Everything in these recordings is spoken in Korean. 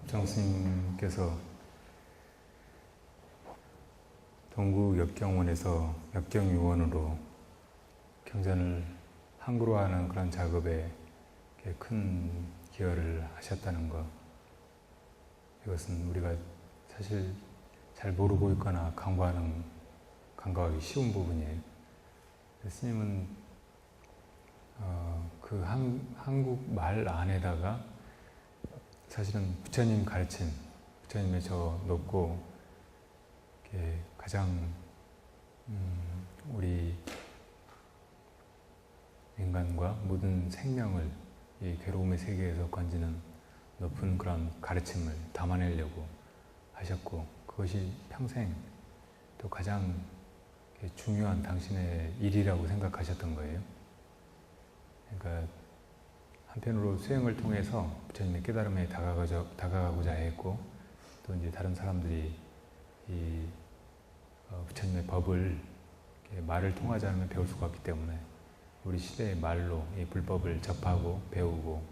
법정 스님께서 동국역경원에서 역경유원으로 경전을 한글화하는 그런 작업에 큰 기여를 하셨다는 것, 이것은 우리가 사실 잘 모르고 있거나 간과하기 쉬운 부분이에요. 스님은 그 한국 말 안에다가 사실은 부처님 가르침, 부처님의 저 높고 가장 우리 인간과 모든 생명을 이 괴로움의 세계에서 건지는 높은 그런 가르침을 담아내려고 하셨고, 그것이 평생 또 가장 중요한 당신의 일이라고 생각하셨던 거예요. 그러니까 한편으로 수행을 통해서 부처님의 깨달음에 다가가고자 했고, 또 이제 다른 사람들이 이 부처님의 법을 말을 통하지 않으면 배울 수가 없기 때문에 우리 시대의 말로 이 불법을 접하고 배우고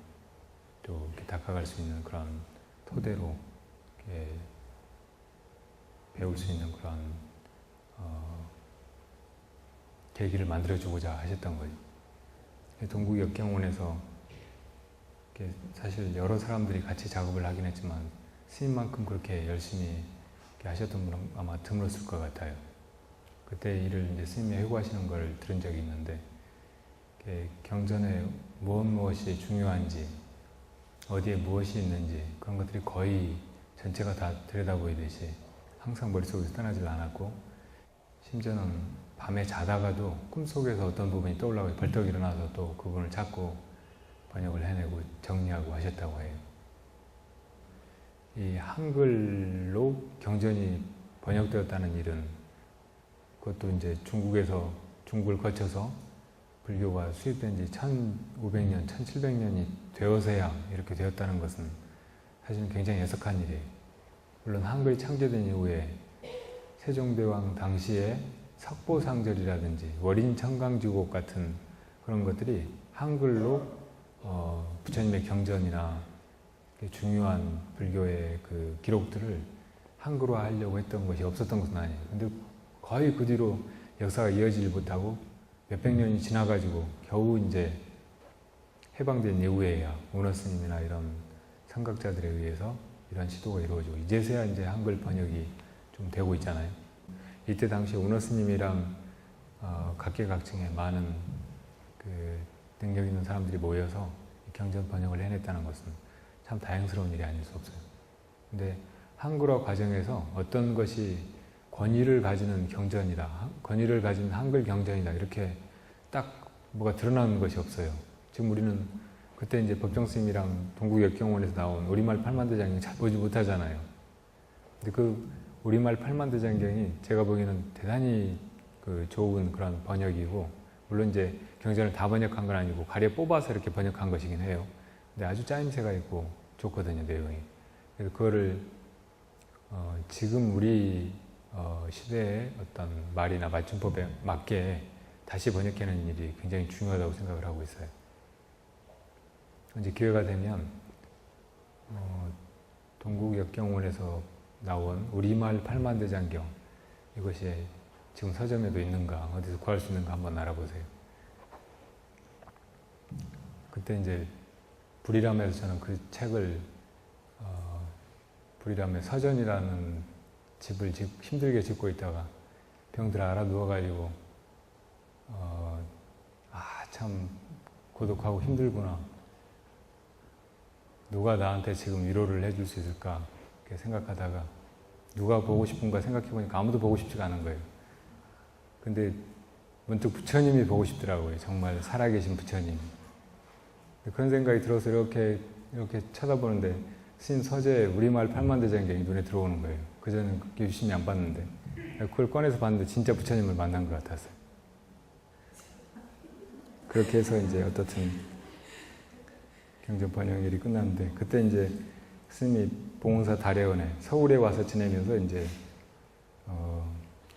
또 이렇게 다가갈 수 있는 그런 토대로 배울 수 있는 그런 계기를 만들어주고자 하셨던 거예요. 동국역경원에서 사실 여러 사람들이 같이 작업을 하긴 했지만 스님만큼 그렇게 열심히 하셨던 분은 아마 드물었을 것 같아요. 그때 일을 이제 스님이 회고하시는 걸 들은 적이 있는데, 경전에 무엇이 중요한지, 어디에 무엇이 있는지 그런 것들이 거의 전체가 다 들여다보이듯이 항상 머릿속에서 떠나질 않았고, 심지어는 밤에 자다가도 꿈속에서 어떤 부분이 떠올라고 벌떡 일어나서 또 그 부분을 찾고 번역을 해내고 정리하고 하셨다고 해요. 이 한글로 경전이 번역되었다는 일은, 그것도 이제 중국을 거쳐서 불교가 수입된 지 1500년, 1700년이 되어서야 이렇게 되었다는 것은 사실은 굉장히 애석한 일이에요. 물론 한글이 창제된 이후에 세종대왕 당시에 석보상절이라든지 월인청강지곡 같은 그런 것들이 한글로 부처님의 경전이나 중요한 불교의 그 기록들을 한글화 하려고 했던 것이 없었던 것은 아니에요. 근데 거의 그 뒤로 역사가 이어지지 못하고 몇백 년이 지나가지고 겨우 이제 해방된 이후에야 운어스님이나 이런 선각자들에 의해서 이런 시도가 이루어지고 이제서야 이제 한글 번역이 좀 되고 있잖아요. 이때 당시에 운어스님이랑 각계각층의 많은 그 능력 있는 사람들이 모여서 경전 번역을 해냈다는 것은 참 다행스러운 일이 아닐 수 없어요. 근데 한글화 과정에서 어떤 것이 권위를 가지는 경전이다, 권위를 가진 한글 경전이다, 이렇게 딱 뭐가 드러나는 것이 없어요. 지금 우리는 그때 이제 법정스님이랑 동국역경원에서 나온 우리말 팔만대장경 잘 보지 못하잖아요. 근데 그 우리말 팔만대장경이 제가 보기에는 대단히 좋은 그런 번역이고, 물론 이제 경전을 다 번역한 건 아니고 가려 뽑아서 이렇게 번역한 것이긴 해요. 근데 아주 짜임새가 있고 좋거든요, 내용이. 그래서 그거를 지금 우리 시대의 어떤 말이나 맞춤법에 맞게 다시 번역하는 일이 굉장히 중요하다고 생각을 하고 있어요. 이제 기회가 되면 동국역경원에서 나온 우리말 팔만대장경, 이것이 지금 서점에도 있는가, 어디서 구할 수 있는가 한번 알아보세요. 그때 이제 불이람에서 저는 그 책을 불이람의 서전이라는 집을 힘들게 짓고 있다가 병들 알아 누워가지고 참 고독하고 힘들구나, 누가 나한테 지금 위로를 해줄 수 있을까 이렇게 생각하다가 누가 보고 싶은가 생각해보니까 아무도 보고 싶지가 않은 거예요. 근데 문득 부처님이 보고 싶더라고요. 정말 살아계신 부처님. 그런 생각이 들어서 이렇게 쳐다보는데 스님 서재 우리말 팔만대장경이 눈에 들어오는 거예요. 그전에는 그렇게 유심히 안 봤는데 그걸 꺼내서 봤는데 진짜 부처님을 만난 것 같았어요. 그렇게 해서 이제 어떻든 경전 번역 일이 끝났는데, 그때 이제 스님이 봉은사 다례원에 서울에 와서 지내면서 이제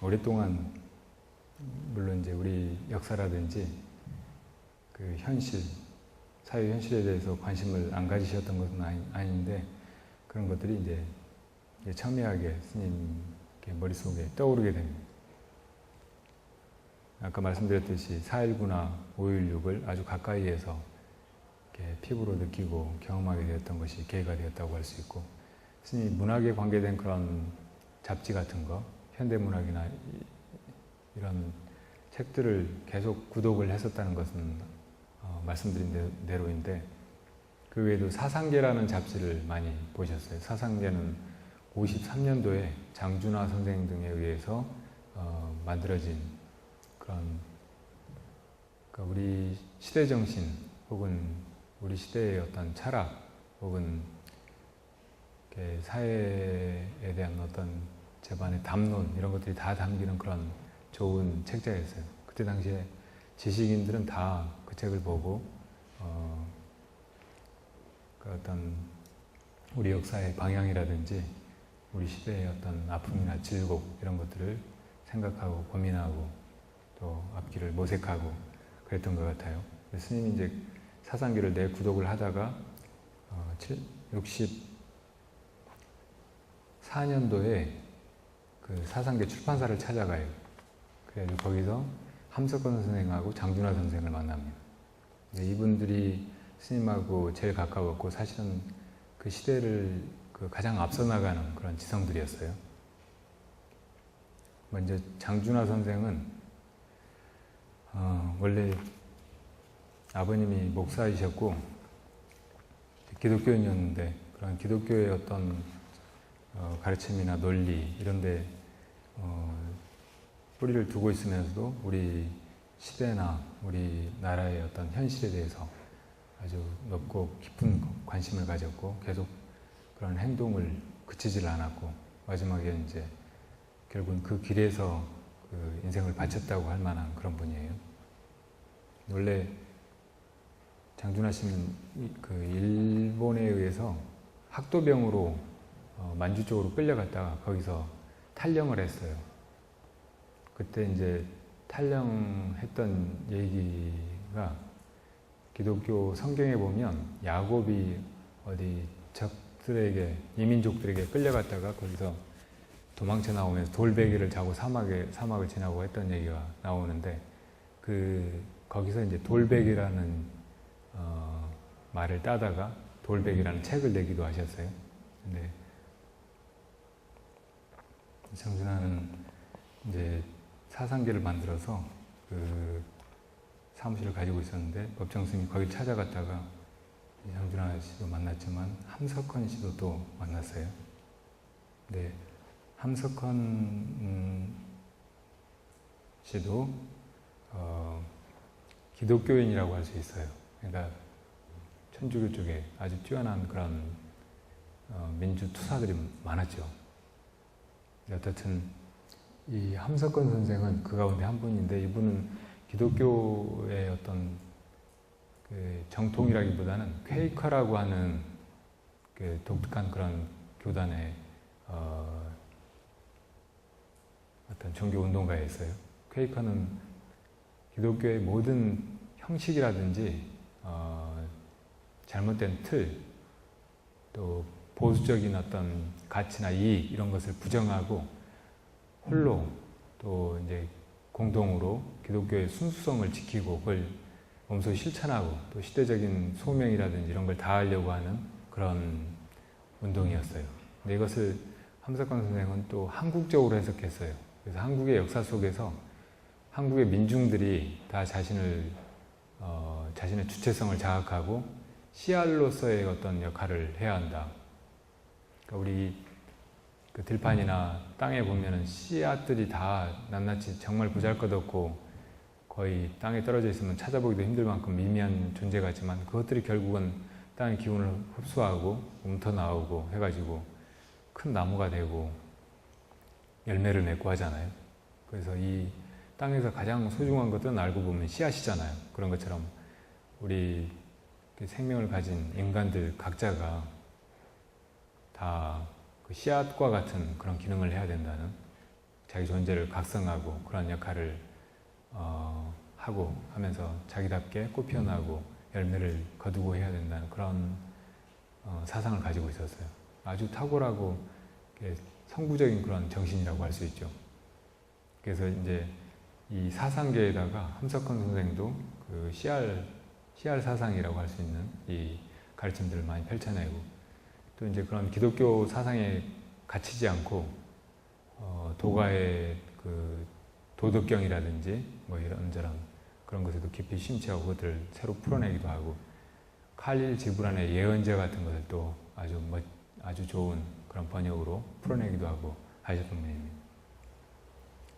오랫동안 물론 이제 우리 역사라든지 그 현실, 사회 현실에 대해서 관심을 안 가지셨던 것은 아닌데, 그런 것들이 이제 첨예하게 스님 머릿속에 떠오르게 됩니다. 아까 말씀드렸듯이 4.19나 5.16을 아주 가까이에서 이렇게 피부로 느끼고 경험하게 되었던 것이 계기가 되었다고 할 수 있고, 스님이 문학에 관계된 그런 잡지 같은 거, 현대문학이나 이런 책들을 계속 구독을 했었다는 것은 말씀드린 대로인데, 그 외에도 사상계라는 잡지를 많이 보셨어요. 사상계는 53년도에 장준하 선생 등에 의해서 만들어진 그런, 그러니까 우리 시대 정신 혹은 우리 시대의 어떤 철학 혹은 사회에 대한 어떤 제반의 담론 이런 것들이 다 담기는 그런 좋은 책자였어요. 그때 당시에 지식인들은 다 그 책을 보고 그 어떤 우리 역사의 방향이라든지 우리 시대의 어떤 아픔이나 질곡 이런 것들을 생각하고 고민하고 또 앞길을 모색하고 그랬던 것 같아요. 스님이 이제 사상계를 구독을 하다가 64년도에 그 사상계 출판사를 찾아가요. 그래서 거기서 함석헌 선생하고 장준하 선생을 만납니다. 이분들이 스님하고 제일 가까웠고 사실은 그 시대를 가장 앞서 나가는 그런 지성들이었어요. 먼저 장준하 선생은 원래 아버님이 목사이셨고 기독교인이었는데 그런 기독교의 어떤 가르침이나 논리 이런데 뿌리를 두고 있으면서도 우리 시대나 우리 나라의 어떤 현실에 대해서 아주 높고 깊은 관심을 가졌고 계속 그런 행동을 그치질 않았고 마지막에 이제 결국은 그 길에서 그 인생을 바쳤다고 할 만한 그런 분이에요. 원래 장준하 씨는 그 일본에 의해서 학도병으로 만주 쪽으로 끌려갔다가 거기서 탈영을 했어요. 그때 이제 탈영했던 얘기가 기독교 성경에 보면 야곱이 어디 적들에게 이민족들에게 끌려갔다가 거기서 도망쳐 나오면서 돌베개를 자고 사막을 지나고 했던 얘기가 나오는데 거기서 이제 돌베개라는 말을 따다가 돌베개라는 책을 내기도 하셨어요. 근데 장준하는 이제 사상계를 만들어서 그 사무실을 가지고 있었는데 법정 스님이 거기 찾아갔다가 장준하 씨도 만났지만 함석헌 씨도 또 만났어요. 근데 함석헌 씨도 기독교인이라고 할 수 있어요. 그러니까 천주교 쪽에 아주 뛰어난 그런 민주 투사들이 많았죠. 어쨌든 이 함석헌 선생은 그 가운데 한 분인데 이분은 기독교의 어떤 그 정통이라기보다는 퀘이커라고 하는 그 독특한 그런 교단의 어떤 종교 운동가였어요. 퀘이커는 기독교의 모든 형식이라든지 잘못된 틀, 또 보수적인 어떤 가치나 이익 이런 것을 부정하고 홀로 또 이제 공동으로 기독교의 순수성을 지키고 그걸 몸소 실천하고 또 시대적인 소명이라든지 이런 걸 다하려고 하는 그런 운동이었어요. 근데 이것을 함석헌 선생은 또 한국적으로 해석했어요. 그래서 한국의 역사 속에서 한국의 민중들이 다 자신의 주체성을 자각하고 씨알로서의 어떤 역할을 해야 한다. 그러니까 우리 그 들판이나 땅에 보면은 씨앗들이 다 낱낱이 정말 보잘것없고 거의 땅에 떨어져 있으면 찾아보기도 힘들 만큼 미미한 존재 같지만 그것들이 결국은 땅의 기운을 흡수하고 움터 나오고 해가지고 큰 나무가 되고 열매를 맺고 하잖아요. 그래서 이 땅에서 가장 소중한 것들은 알고 보면 씨앗이잖아요. 그런 것처럼 우리 생명을 가진 인간들 각자가 다 그 씨앗과 같은 그런 기능을 해야 된다는, 자기 존재를 각성하고 그런 역할을 하고 하면서 자기답게 꽃피어나고 열매를 거두고 해야 된다는 그런 사상을 가지고 있었어요. 아주 탁월하고 성부적인 그런 정신이라고 할 수 있죠. 그래서 이제 이 사상계에다가 함석헌 선생도 그 CR 사상이라고 할 수 있는 이 가르침들을 많이 펼쳐내고, 또 이제 그런 기독교 사상에 갇히지 않고 도가의 그 도덕경이라든지 뭐 이런저런 그런 것에도 깊이 심취하고 그것들을 새로 풀어내기도 하고, 칼릴 지브란의 예언제 같은 것을 또 아주 좋은 그런 번역으로 풀어내기도 하고 하셨던 분입니다.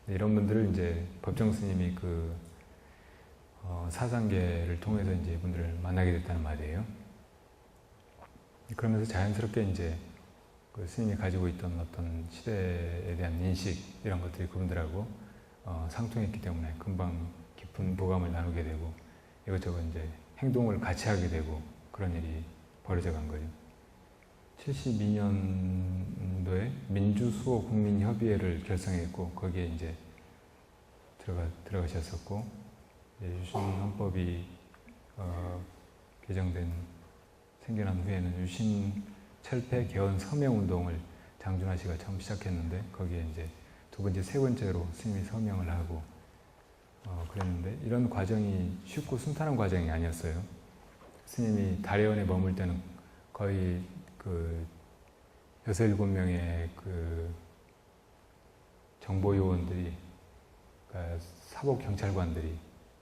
이런 분들을 이제 법정 스님이 그 사상계를 통해서 이제 이분들을 만나게 됐다는 말이에요. 그러면서 자연스럽게 이제 그 스님이 가지고 있던 어떤 시대에 대한 인식 이런 것들이 그분들하고 상통했기 때문에 금방 깊은 보감을 나누게 되고 이것저것 이제 행동을 같이 하게 되고 그런 일이 벌어져 간 거죠. 72년도에 민주수호 국민협의회를 결성했고 거기에 이제 들어가셨었고, 유신헌법이 생겨난 후에는 유신 철폐 개헌 서명 운동을 장준하 씨가 처음 시작했는데 거기에 이제 두 번째, 세 번째로 스님이 서명을 하고 그랬는데, 이런 과정이 쉽고 순탄한 과정이 아니었어요. 스님이 다례원에 머물 때는 거의 그 6, 7명의 그 정보요원들이, 그러니까 사법경찰관들이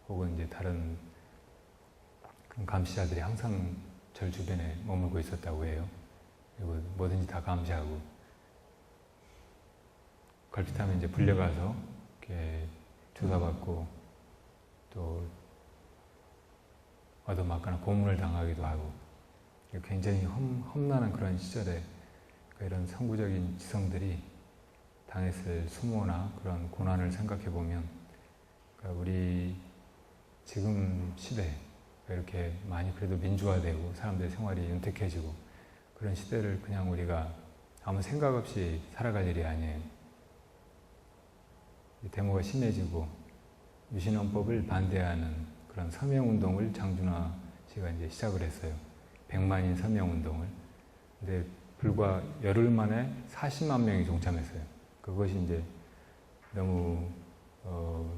혹은 이제 다른 감시자들이 항상 절 주변에 머물고 있었다고 해요. 그리고 뭐든지 다 감시하고, 걸핏하면 이제 불려가서 이렇게 조사받고 또 얻어맞거나 고문을 당하기도 하고, 굉장히 험난한 그런 시절에 이런 선구적인 지성들이 당했을 수모나 그런 고난을 생각해 보면, 그러니까 우리 지금 시대 이렇게 많이 그래도 민주화되고 사람들의 생활이 윤택해지고 그런 시대를 그냥 우리가 아무 생각 없이 살아갈 일이 아니에요. 데모가 심해지고 유신헌법을 반대하는 그런 서명운동을 장준하 씨가 이제 시작을 했어요. 100만인 서명운동을. 근데 불과 열흘 만에 40만 명이 동참했어요. 그것이 이제 너무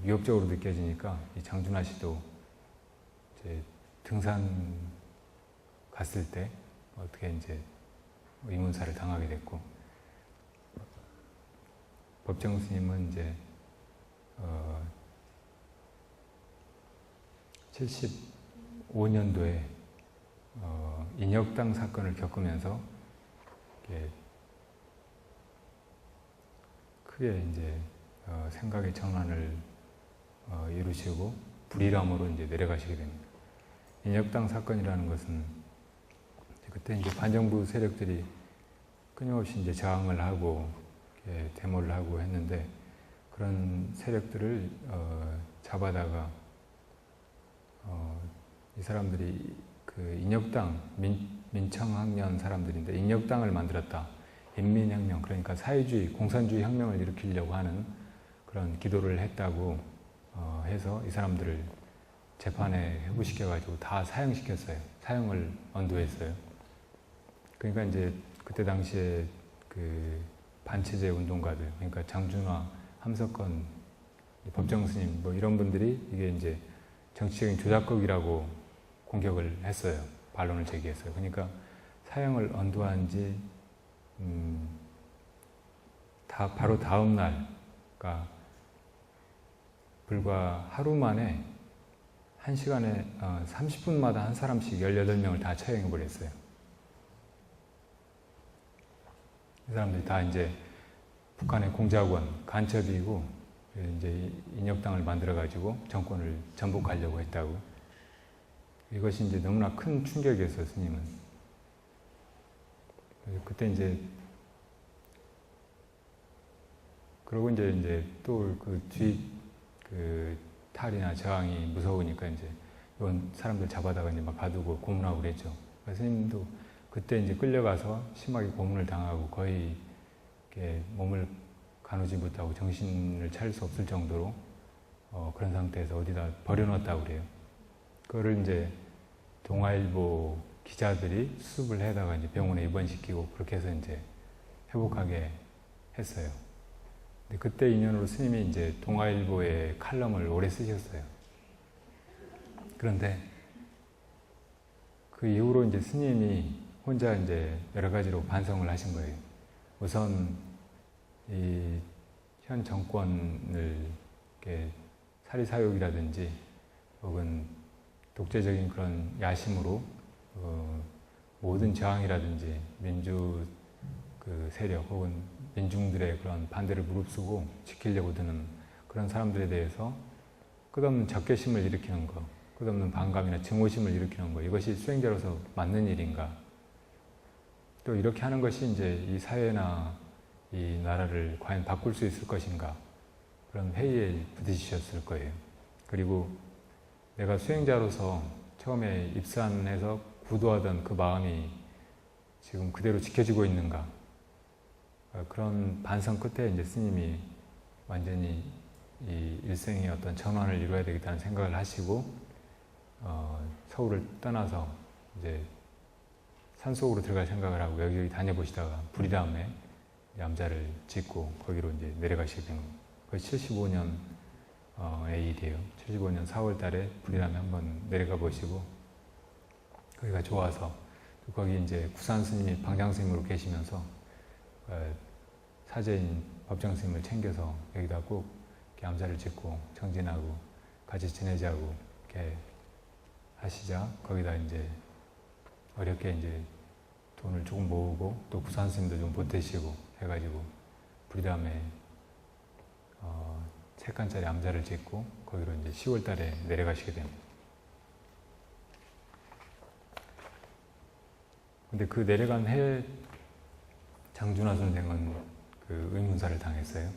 위협적으로 느껴지니까 이 장준하 씨도 이제 등산 갔을 때 어떻게 이제 의문사를 당하게 됐고, 법정 스님은 이제 75년도에 인혁당 사건을 겪으면서 크게 이제 생각의 전환을 이루시고 불이람으로 이제 내려가시게 됩니다. 인혁당 사건이라는 것은 그때 이제 반정부 세력들이 끊임없이 이제 저항을 하고 데모를 하고 했는데, 그런 세력들을 잡아다가 이 사람들이 그 인혁당 민청학년 사람들인데 인혁당을 만들었다. 인민혁명, 그러니까 사회주의, 공산주의 혁명을 일으키려고 하는 그런 기도를 했다고 해서 이 사람들을 재판에 회부시켜가지고 다 사형시켰어요. 사형을 언도했어요. 그러니까 이제 그때 당시에 그 반체제 운동가들, 그러니까 장준하, 함석헌, 법정 스님 뭐 이런 분들이 이게 이제 정치적인 조작극이라고 공격을 했어요. 반론을 제기했어요. 그러니까 사형을 언도한 지 바로 다음 날, 그러니까 불과 하루 만에 1시간에 30분마다 한 사람씩 18명을 다 처형해 버렸어요. 이 사람들이 다 이제 북한의 공작원, 간첩이고 이제 인혁당을 만들어가지고 정권을 전복하려고 했다고. 이것이 이제 너무나 큰 충격이었어요, 스님은. 그때 이제 그러고 이제 또 그 탈이나 저항이 무서우니까 이제 이런 사람들 잡아다가 이제 막 가두고 고문하고 그랬죠. 스님도 그때 이제 끌려가서 심하게 고문을 당하고 거의 이렇게 몸을 가누지 못하고 정신을 차릴 수 없을 정도로 그런 상태에서 어디다 버려놓았다고 그래요. 그거를 이제 동아일보 기자들이 수습을 해다가 이제 병원에 입원시키고 그렇게 해서 이제 회복하게 했어요. 근데 그때 인연으로 스님이 이제 동아일보에 칼럼을 오래 쓰셨어요. 그런데 그 이후로 이제 스님이 혼자 이제 여러 가지로 반성을 하신 거예요. 우선 이 현 정권을 이렇게 사리사욕이라든지 혹은 독재적인 그런 야심으로 모든 저항이라든지 민주 그 세력 혹은 민중들의 그런 반대를 무릅쓰고 지키려고 드는 그런 사람들에 대해서 끝없는 적개심을 일으키는 것, 끝없는 반감이나 증오심을 일으키는 것, 이것이 수행자로서 맞는 일인가? 또 이렇게 하는 것이 이제 이 사회나 이 나라를 과연 바꿀 수 있을 것인가? 그런 회의에 부딪히셨을 거예요. 그리고 내가 수행자로서 처음에 입산해서 구도하던 그 마음이 지금 그대로 지켜지고 있는가? 그런 반성 끝에 이제 스님이 완전히 이 일생의 어떤 전환을 이루어야 되겠다는 생각을 하시고 서울을 떠나서 이제 산속으로 들어갈 생각을 하고 여기저기 다녀보시다가 부리담에 암자를 짓고 거기로 이제 내려가시게 된 겁니다. 그것이 75년의 일이에요. 75년 4월 달에 부리담에 한번 내려가 보시고 거기가 좋아서 거기 이제 구산 스님이 방장 스님으로 계시면서 사제인 법정 스님을 챙겨서 여기다 꼭 이렇게 암자를 짓고 정진하고 같이 지내자고 이렇게 하시자 거기다 이제 어렵게 이제 돈을 조금 모으고 또 구산 스님도 좀 보태시고 해가지고 부리담에 3칸짜리 암자를 짓고 거기로 이제 10월 달에 내려가시게 됩니다. 근데 그 내려간 해에 장준하 선생은 그 의문사를 당했어요.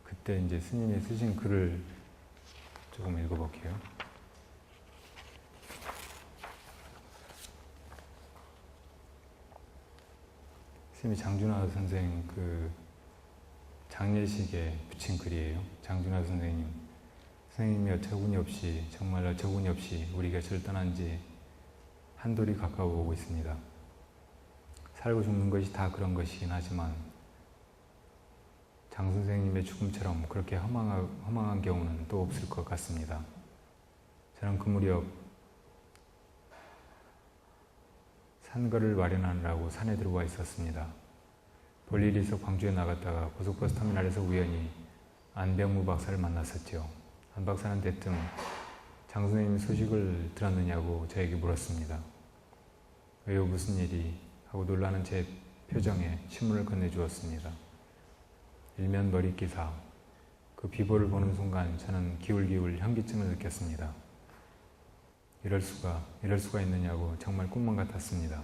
그때 이제 스님이 쓰신 글을 조금 읽어볼게요. 스님이 장준하 선생 그 장례식에 붙인 글이에요. 장준하 선생님이 어처구니 없이 정말 어처구니 없이 우리 곁을 떠난 지 한돌이 가까워 오고 있습니다. 살고 죽는 것이 다 그런 것이긴 하지만 장 선생님의 죽음처럼 그렇게 허망한 경우는 또 없을 것 같습니다. 저는 그 무렵 산거를 마련하느라고 산에 들어와 있었습니다. 볼 일이 있어 광주에 나갔다가 고속버스 터미널에서 우연히 안병무 박사를 만났었죠. 안 박사는 대뜸 장 선생님 소식을 들었느냐고 저에게 물었습니다. 왜요, 무슨 일이? 하고 놀라는 제 표정에 신문을 건네주었습니다. 일면 머리 기사. 그 비보를 보는 순간 저는 기울기울 현기증을 느꼈습니다. 이럴 수가 있느냐고 정말 꿈만 같았습니다.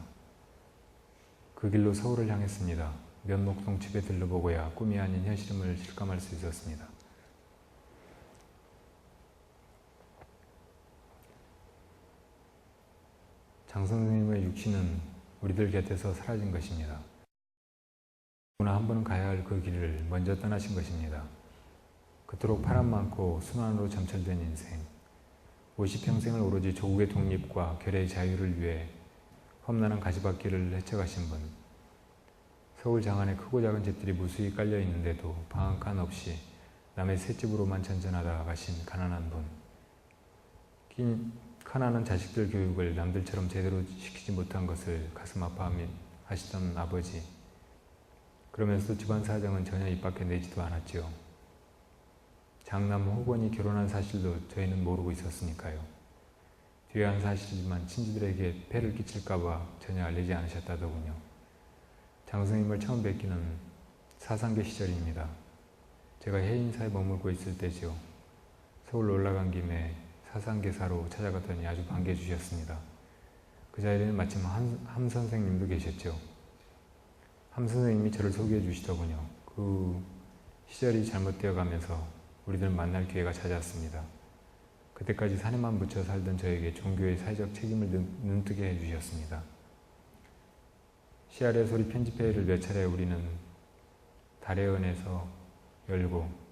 그 길로 서울을 향했습니다. 면목동 집에 들러보고야 꿈이 아닌 현실임을 실감할 수 있었습니다. 장 선생님의 육신은 우리들 곁에서 사라진 것입니다. 누구나 한 번은 가야 할 그 길을 먼저 떠나신 것입니다. 그토록 파란 많고 순환으로 점철된 인생, 50평생을 오로지 조국의 독립과 결의 자유를 위해 험난한 가시밭길을 헤쳐가신 분, 서울 장안에 크고 작은 집들이 무수히 깔려 있는데도 방 한 칸 없이 남의 셋집으로만 전전하다 가신 가난한 분, 가난한 자식들 교육을 남들처럼 제대로 시키지 못한 것을 가슴 아파하시던 아버지, 그러면서도 집안 사정은 전혀 입 밖에 내지도 않았지요. 장남 호건이 결혼한 사실도 저희는 모르고 있었으니까요. 뒤에한 사실이지만 친지들에게 폐를 끼칠까봐 전혀 알리지 않으셨다더군요. 장 선생님을 처음 뵙기는 사상계 시절입니다. 제가 해인사에 머물고 있을 때지요. 서울 올라간 김에 사상계사로 찾아갔더니 아주 반겨해 주셨습니다. 그 자리에는 마침 함 선생님도 계셨죠. 함 선생님이 저를 소개해 주시더군요. 그 시절이 잘못되어 가면서 우리들 만날 기회가 찾아왔습니다. 그때까지 산에만 묻혀 살던 저에게 종교의 사회적 책임을 눈뜨게 해주셨습니다. 시아래 소리 편집회를 몇 차례 우리는 달의 은에서 열고,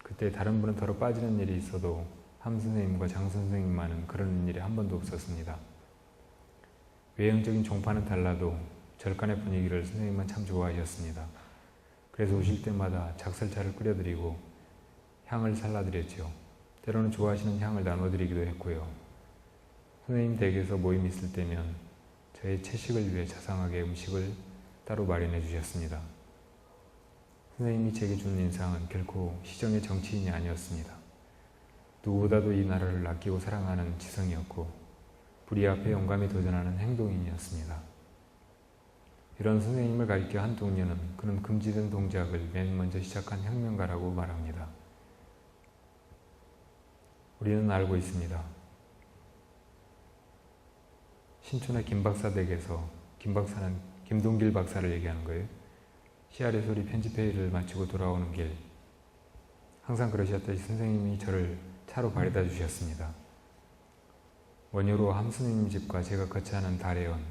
그때 다른 분은 더러 빠지는 일이 있어도 함 선생님과 장 선생님만은 그런 일이 한 번도 없었습니다. 외형적인 종파는 달라도 절간의 분위기를 선생님은 참 좋아하셨습니다. 그래서 오실 때마다 작설차를 끓여드리고 향을 살라드렸지요. 때로는 좋아하시는 향을 나눠드리기도 했고요. 선생님 댁에서 모임 있을 때면 저의 채식을 위해 자상하게 음식을 따로 마련해 주셨습니다. 선생님이 제게 준 인상은 결코 시정의 정치인이 아니었습니다. 누구보다도 이 나라를 아끼고 사랑하는 지성이었고 불의 앞에 용감히 도전하는 행동인이었습니다. 이런 선생님을 가리켜 한 동료는 그는 금지된 동작을 맨 먼저 시작한 혁명가라고 말합니다. 우리는 알고 있습니다. 신촌의 김 박사 댁에서 김 박사는 김동길 박사를 얘기하는 거예요. 시아래 소리 편집회의를 마치고 돌아오는 길 항상 그러셨듯이 선생님이 저를 차로 바래다 주셨습니다. 원효로 함 선생님 집과 제가 거처하는 달해원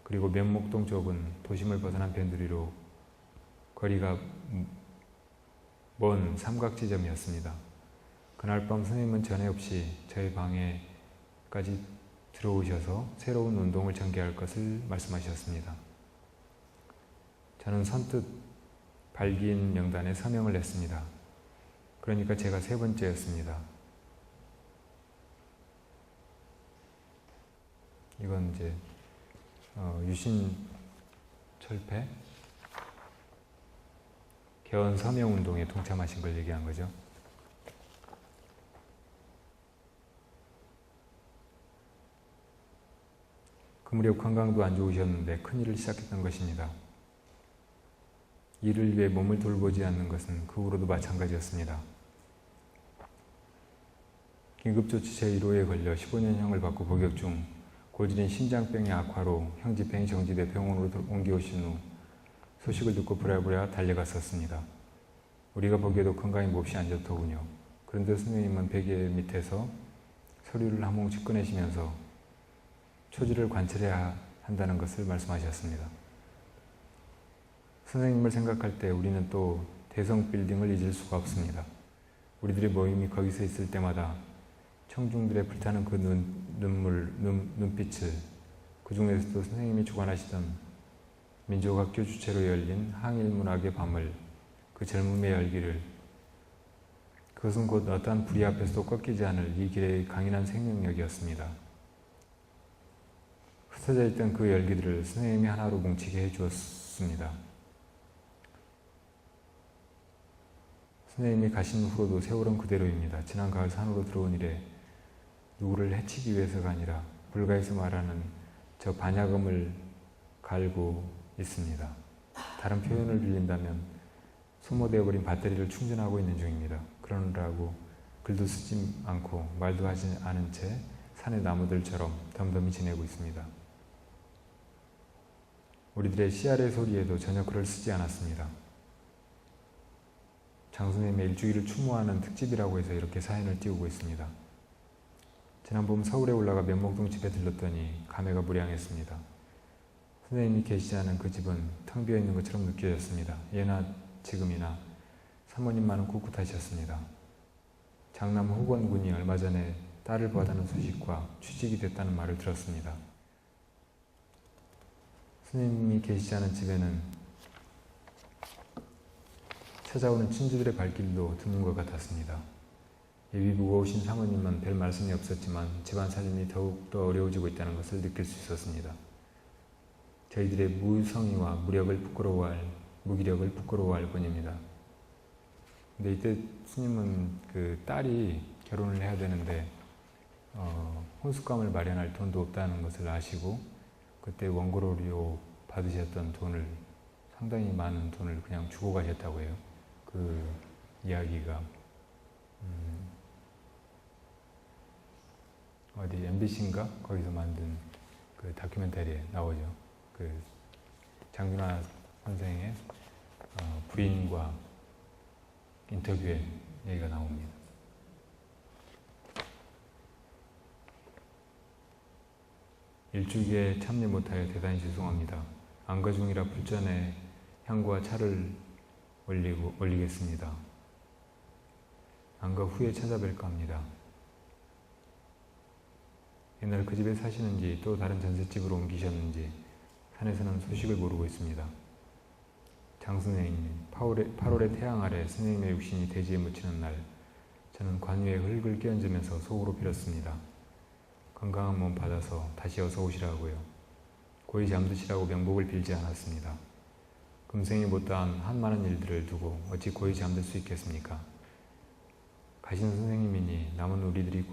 그리고 면목동 쪽은 도심을 벗어난 변두리로 거리가 먼 삼각지점이었습니다. 그날 밤 선생님은 전에 없이 저희 방에까지 들어오셔서 새로운 운동을 전개할 것을 말씀하셨습니다. 저는 선뜻 발기인 명단에 서명을 냈습니다. 그러니까 제가 세 번째였습니다. 이건 이제 유신철폐 개헌 서명운동에 동참하신 걸 얘기한 거죠. 그 무렵 건강도 안 좋으셨는데 큰일을 시작했던 것입니다. 일을 위해 몸을 돌보지 않는 것은 그 후로도 마찬가지였습니다. 긴급조치 제1호에 걸려 15년형을 받고 복역 중 고질인 심장병의 악화로 형 집행이 정지돼 병원으로 옮겨오신 후 소식을 듣고 부랴부랴 달려갔었습니다. 우리가 보기에도 건강이 몹시 안 좋더군요. 그런데 선생님은 베개 밑에서 서류를 한 뭉치 꺼내시면서 초지를 관찰해야 한다는 것을 말씀하셨습니다. 선생님을 생각할 때 우리는 또 대성 빌딩을 잊을 수가 없습니다. 우리들의 모임이 거기서 있을 때마다 청중들의 불타는 그 눈빛을 그 중에서도 선생님이 주관하시던 민족학교 주최로 열린 항일문학의 밤을 그 젊음의 열기를 그것은 곧 어떠한 불의 앞에서도 꺾이지 않을 이 길의 강인한 생명력이었습니다. 흩어져 있던 그 열기들을 선생님이 하나로 뭉치게 해주었습니다. 선생님이 가신 후로도 세월은 그대로입니다. 지난 가을 산으로 들어온 이래 누구를 해치기 위해서가 아니라 불가에서 말하는 저 반야금을 갈고 있습니다. 다른 표현을 빌린다면 소모되어버린 배터리를 충전하고 있는 중입니다. 그러느라고 글도 쓰지 않고 말도 하지 않은 채 산의 나무들처럼 덤덤히 지내고 있습니다. 우리들의 씨알의 소리에도 전혀 글을 쓰지 않았습니다. 장 선생님의 일주일을 추모하는 특집이라고 해서 이렇게 사연을 띄우고 있습니다. 지난 봄 서울에 올라가 면목동 집에 들렀더니 감회가 무량했습니다. 선생님이 계시지 않은 그 집은 텅 비어있는 것처럼 느껴졌습니다. 예나 지금이나 사모님만은 꿋꿋하셨습니다. 장남 호건 군이 얼마 전에 딸을 보았다는 소식과 취직이 됐다는 말을 들었습니다. 선생님이 계시지 않은 집에는 찾아오는 친구들의 발길도 드문 것 같았습니다. 예비 무거우신 사모님은 별 말씀이 없었지만 집안 사정이 더욱더 어려워지고 있다는 것을 느낄 수 있었습니다. 저희들의 무성의와 무기력을 부끄러워할 뿐입니다. 근데 이때 스님은 그 딸이 결혼을 해야 되는데 혼숙감을 마련할 돈도 없다는 것을 아시고 그때 원고료로 받으셨던 돈을 상당히 많은 돈을 그냥 주고 가셨다고 해요. 그 이야기가 어디 MBC인가 거기서 만든 그 다큐멘터리에 나오죠. 그 장준하 선생의 부인과 인터뷰에 얘기가 나옵니다. 일주기에 참여 못하여 대단히 죄송합니다. 안가 중이라 불전에 향과 차를 올리겠습니다. 안가 후에 찾아뵐까 합니다. 옛날 그 집에 사시는지 또 다른 전셋집으로 옮기셨는지 산에서는 소식을 모르고 있습니다. 장선생님, 8월의 태양 아래 선생님의 육신이 대지에 묻히는 날, 저는 관 위에 흙을 끼얹으면서 속으로 빌었습니다. 건강한 몸 받아서 다시 어서 오시라고요. 고이 잠드시라고 명복을 빌지 않았습니다. 금생이 못다한 한 많은 일들을 두고 어찌 고이 잠들 수 있겠습니까? 가신 선생님이니 남은 우리들이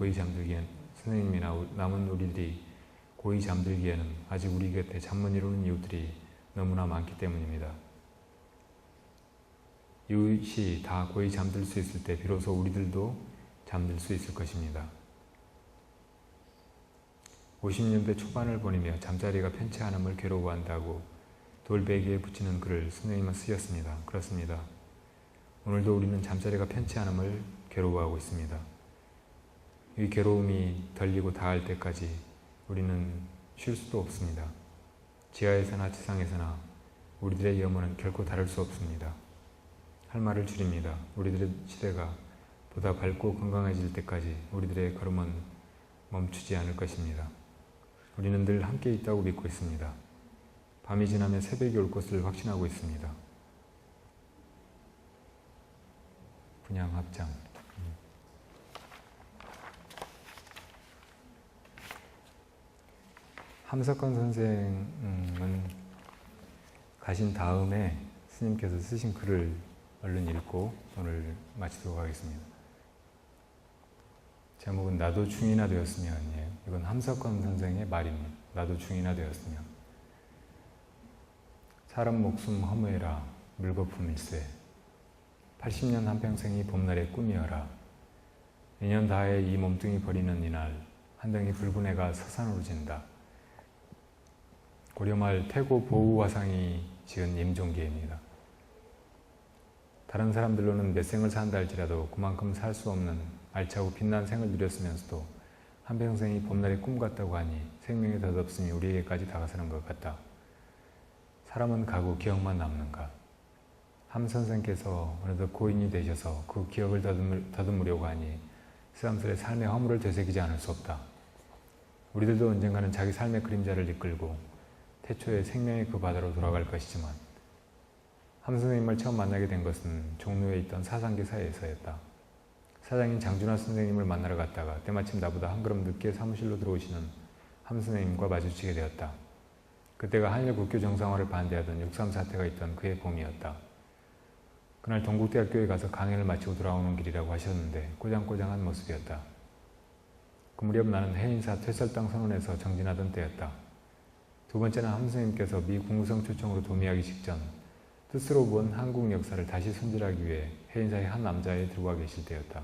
고이 잠들기에는 아직 우리 곁에 잠못 이루는 이웃들이 너무나 많기 때문입니다. 이웃이 다 고이 잠들 수 있을 때 비로소 우리들도 잠들 수 있을 것입니다. 50년대 초반을 보내며 잠자리가 편치 않음을 괴로워한다고 돌베개에 붙이는 글을 선생님은 쓰셨습니다. 그렇습니다. 오늘도 우리는 잠자리가 편치 않음을 괴로워하고 있습니다. 이 괴로움이 덜리고 다할 때까지 우리는 쉴 수도 없습니다. 지하에서나 지상에서나 우리들의 염원은 결코 다를 수 없습니다. 할 말을 줄입니다. 우리들의 시대가 보다 밝고 건강해질 때까지 우리들의 걸음은 멈추지 않을 것입니다. 우리는 늘 함께 있다고 믿고 있습니다. 밤이 지나면 새벽이 올 것을 확신하고 있습니다. 분양 합장. 함석헌 선생은 가신 다음에 스님께서 쓰신 글을 얼른 읽고 오늘 마치도록 하겠습니다. 제목은 나도 중이나 되었으면이에요. 이건 함석헌 선생의 말입니다. 나도 중이나 되었으면. 사람 목숨 허무해라 물거품일세. 80년 한평생이 봄날의 꿈이어라. 2년 다해 이 몸뚱이 버리는 이날 한 덩이 붉은 해가 서산으로 진다. 고려말 태고 보우화상이 지은 임종기입니다. 다른 사람들로는 몇 생을 산다 할지라도 그만큼 살 수 없는 알차고 빛난 생을 누렸으면서도 한평생이 봄날의 꿈 같다고 하니 생명의 덧없음이 우리에게까지 다가서는 것 같다. 사람은 가고 기억만 남는가. 함 선생께서 어느덧 고인이 되셔서 그 기억을 더듬으려고 하니 새삼스레 삶의 허물을 되새기지 않을 수 없다. 우리들도 언젠가는 자기 삶의 그림자를 이끌고 태초에 생명의 그 바다로 돌아갈 것이지만 함 선생님을 처음 만나게 된 것은 종로에 있던 사상기사에서였다. 사장인 장준하 선생님을 만나러 갔다가 때마침 나보다 한 걸음 늦게 사무실로 들어오시는 함 선생님과 마주치게 되었다. 그때가 한일 국교 정상화를 반대하던 6.3 사태가 있던 그해 봄이었다. 그날 동국대학교에 가서 강연을 마치고 돌아오는 길이라고 하셨는데 꼬장꼬장한 모습이었다. 그 무렵 나는 해인사 퇴설당 선언에서 정진하던 때였다. 두 번째는 함 선생님께서 미 국무성 초청으로 도미하기 직전 뜻으로 본 한국 역사를 다시 손질하기 위해 해인사의 한 남자에 들어와 계실 때였다.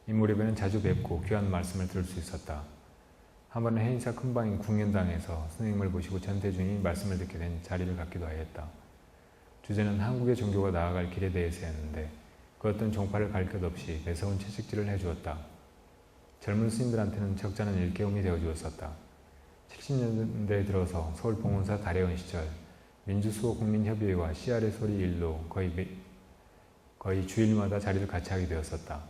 이 무렵에는 자주 뵙고 귀한 말씀을 들을 수 있었다. 한 번은 해인사 큰방인 궁연당에서 선생님을 모시고 전태중이 말씀을 듣게 된 자리를 갖기도 하였다. 주제는 한국의 종교가 나아갈 길에 대해서였는데 그 어떤 종파를 갈 것 없이 매서운 채찍질을 해주었다. 젊은 스님들한테는 적잖은 일깨움이 되어주었었다. 70년대에 들어서 서울 봉원사 다례원 시절 민주수호국민협의회와 씨알의 소리 일로 거의 주일마다 자리를 같이 하게 되었었다.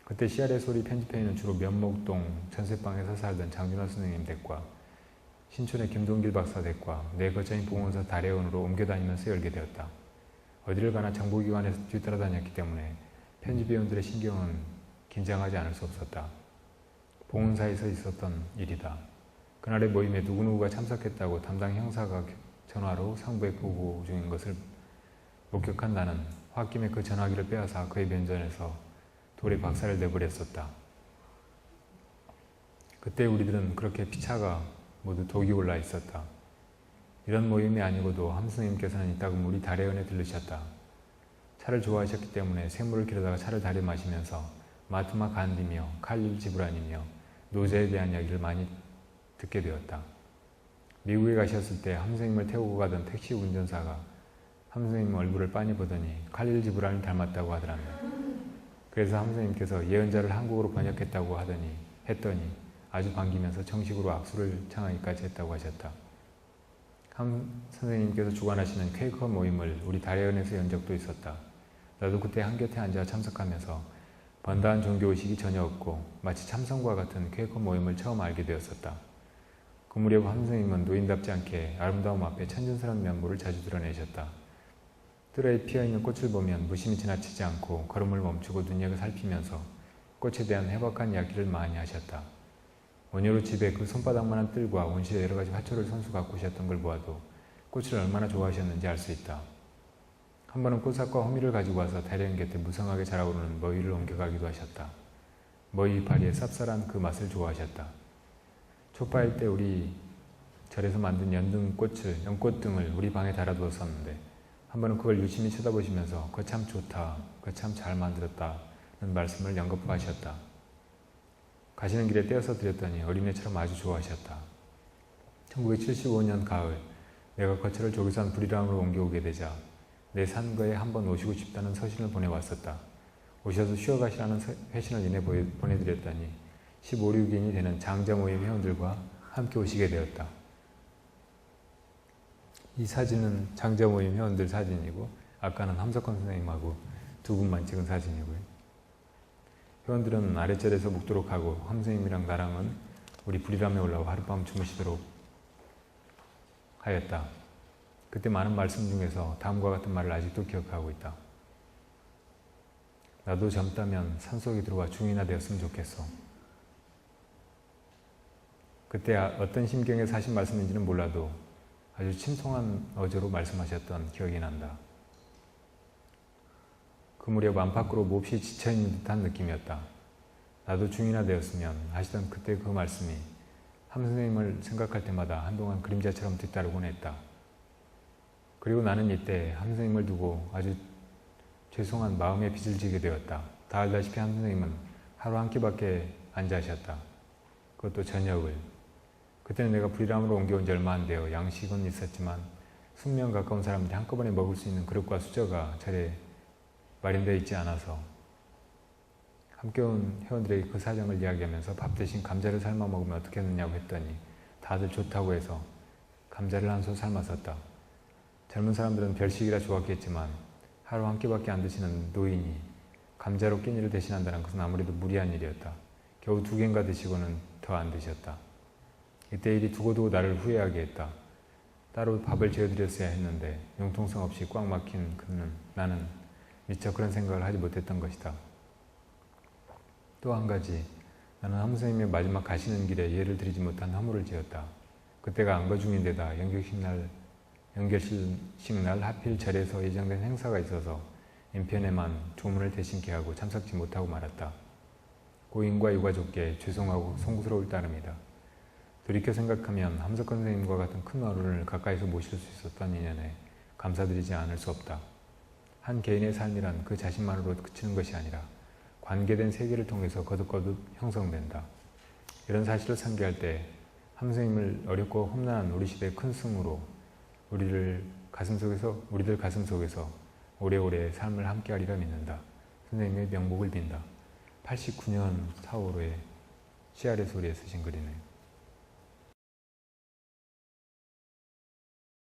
그때 씨알의 소리 편집회의는 주로 면목동 전세방에서 살던 장준하 선생님 댁과 신촌의 김동길 박사 댁과 내 거처인 봉원사 다례원으로 옮겨다니면서 열게 되었다. 어디를 가나 정보기관에서 뒤따라다녔기 때문에 편집위원들의 신경은 긴장하지 않을 수 없었다. 봉원사에서 있었던 일이다. 그날의 모임에 누구누구가 참석했다고 담당 형사가 전화로 상부에 보고 중인 것을 목격한 나는 홧김에 그 전화기를 빼앗아 그의 면전에서 돌에 박살을 내버렸었다. 그때 우리들은 그렇게 피차가 모두 독이 올라 있었다. 이런 모임이 아니고도 함 스님께서는 이따금 우리 다례원에 들르셨다. 차를 좋아하셨기 때문에 샘물을 길어다가 차를 다려 마시면서 마트마 간디며 칼릴 지브란이며 노제에 대한 이야기를 많이 듣게 되었다. 미국에 가셨을 때 함 선생님을 태우고 가던 택시 운전사가 함 선생님 얼굴을 빤히 보더니 칼릴 지브란을 닮았다고 하더랍니다. 그래서 함 선생님께서 예언자를 한국어로 번역했다고 했더니 아주 반기면서 정식으로 악수를 청하기까지 했다고 하셨다. 함 선생님께서 주관하시는 퀘이커 모임을 우리 다례원에서 연 적도 있었다. 나도 그때 한곁에 앉아 참석하면서 번다한 종교의식이 전혀 없고 마치 참선과 같은 퀘이커 모임을 처음 알게 되었었다. 그 무렵 함선생님은 노인답지 않게 아름다움 앞에 천진스러운 면모를 자주 드러내셨다. 뜰에 피어있는 꽃을 보면 무심히 지나치지 않고 걸음을 멈추고 눈여겨 살피면서 꽃에 대한 해박한 이야기를 많이 하셨다. 원효로 집에 그 손바닥만한 뜰과 온실에 여러 가지 화초를 손수 가꾸셨던 걸 보아도 꽃을 얼마나 좋아하셨는지 알 수 있다. 한 번은 꽃삭과 호미를 가지고 와서 다리연 곁에 무성하게 자라오르는 머위를 옮겨가기도 하셨다. 머위 이파리의 쌉쌀한 그 맛을 좋아하셨다. 초파일 때 우리 절에서 만든 연꽃 등을 우리 방에 달아두었었는데 한 번은 그걸 유심히 쳐다보시면서 그거 참 좋다, 그거 참 잘 만들었다는 말씀을 연거푸하셨다. 가시는 길에 떼어서 드렸더니 어린애처럼 아주 좋아하셨다. 1975년 가을 내가 거처를 조기산 불이람으로 옮겨오게 되자 내 산거에 한번 오시고 싶다는 서신을 보내왔었다. 오셔서 쉬어가시라는 회신을 이내 보내드렸더니 15, 16인이 되는 장자 모임 회원들과 함께 오시게 되었다. 이 사진은 장자 모임 회원들 사진이고 아까는 함석헌 선생님하고 두 분만 찍은 사진이고요. 회원들은 아랫절에서 묵도록 하고 함 선생님이랑 나랑은 우리 불이람에 올라와 하룻밤 주무시도록 하였다. 그때 많은 말씀 중에서 다음과 같은 말을 아직도 기억하고 있다. 나도 젊다면 산속에 들어와 중이나 되었으면 좋겠어. 그때 어떤 심경에 사신 말씀인지는 몰라도 아주 침통한 어조로 말씀하셨던 기억이 난다. 그 무렵 안팎으로 몹시 지쳐있는 듯한 느낌이었다. 나도 중이나 되었으면 하시던 그때 그 말씀이 함 선생님을 생각할 때마다 한동안 그림자처럼 뒤따르곤 했다. 그리고 나는 이때 함 선생님을 두고 아주 죄송한 마음의 빚을 지게 되었다. 다 알다시피 함 선생님은 하루 한 끼밖에 안 자셨다. 그것도 저녁을. 그때는 내가 불이람으로 옮겨온 지 얼마 안 되어 양식은 있었지만 20명 가까운 사람들이 한꺼번에 먹을 수 있는 그릇과 수저가 절에 마련되어 있지 않아서 함께 온 회원들에게 그 사정을 이야기하면서 밥 대신 감자를 삶아 먹으면 어떻겠느냐고 했더니 다들 좋다고 해서 감자를 한 솥 삶았었다. 젊은 사람들은 별식이라 좋았겠지만 하루 한 끼밖에 안 드시는 노인이 감자로 끼니를 대신한다는 것은 아무래도 무리한 일이었다. 겨우 2개인가 드시고는 더 안 드셨다. 이때 일이 두고두고 나를 후회하게 했다. 따로 밥을 지어드렸어야 했는데 융통성 없이 꽉 막힌 나는 미처 그런 생각을 하지 못했던 것이다. 또 한 가지, 나는 함 선생님의 마지막 가시는 길에 예를 드리지 못한 허물을 지었다. 그때가 안거 중인데다 연결식 날 하필 절에서 예정된 행사가 있어서 인편에만 조문을 대신케 하고 참석지 못하고 말았다. 고인과 유가족께 죄송하고 송구스러울 따름이다. 돌이켜 생각하면 함석헌 선생님과 같은 큰 어른을 가까이서 모실 수 있었던 인연에 감사드리지 않을 수 없다. 한 개인의 삶이란 그 자신만으로 그치는 것이 아니라 관계된 세계를 통해서 거듭거듭 형성된다. 이런 사실을 상기할 때 함 선생님을 어렵고 험난한 우리 시대의 큰 승으로 우리들 가슴 속에서 오래오래 삶을 함께하리라 믿는다. 선생님의 명복을 빈다. 89년 4월호에 CR의 소리에 쓰신 글이네요.